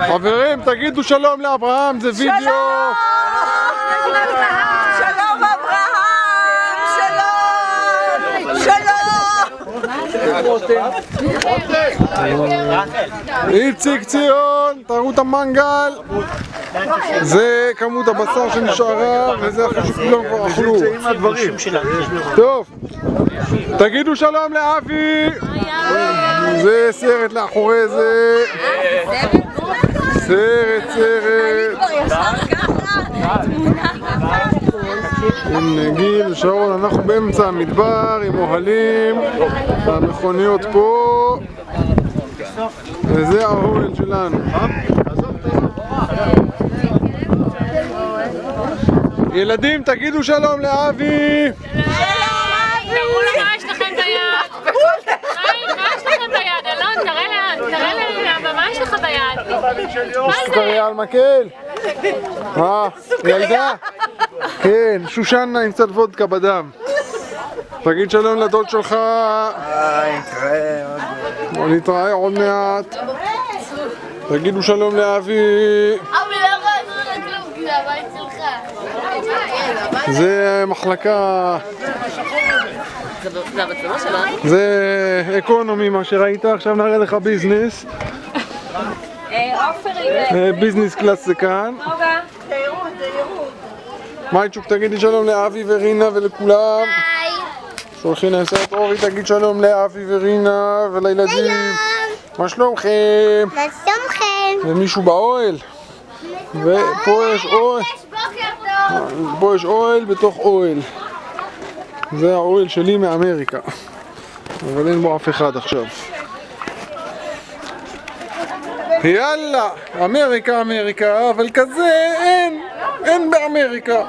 חברים, תגידו שלום לאברהם, זה וידאו. שלום אברהם, שלום. איציק ציון, תראו את המנגל. זה כמות הבשר שנשארה, וזה אחרי שכולם כבר אכלו. טוב, תגידו שלום לאבי. זה סרט לאחורי זה. סרט. הנה גיל ושרון, אנחנו באמצע המדבר עם אוהלים, המכוניות פה, וזה האוהל שלנו. ילדים, תגידו שלום לאבי. תראו לו מה יש לכם ביד. מה יש לכם ביד? אלון, תראה להם מה יש לך ביד. סוכריה על מקל. ילדה? כן, שושנה עם קצת וודקה בדם. תגיד שלום לדוד שלך. נתראה עוד מעט. תגידו שלום לאבי. אבי לא יכול לעזור לכלום, כי זה הבית שלך. זה מחלקה... זה המצלמה שלנו? זה אקונומי מה שראית, עכשיו נראה לך ביזנס. ביזנס קלאס זה כאן. מייצ'וק, תגידי שלום לאבי ורינה ולכולם. שולחים להם סרט. אורי, תגיד שלום לאבי ורינה ולילדים. מה שלומכם? מה שלומכם? ומישהו באוהל. ופה יש אוהל. פה יש אוהל בתוך אוהל. זה האוהל שלי מאמריקה, אבל אין בו אף אחד עכשיו. יאללה, אמריקה, אבל כזה אין באמריקה.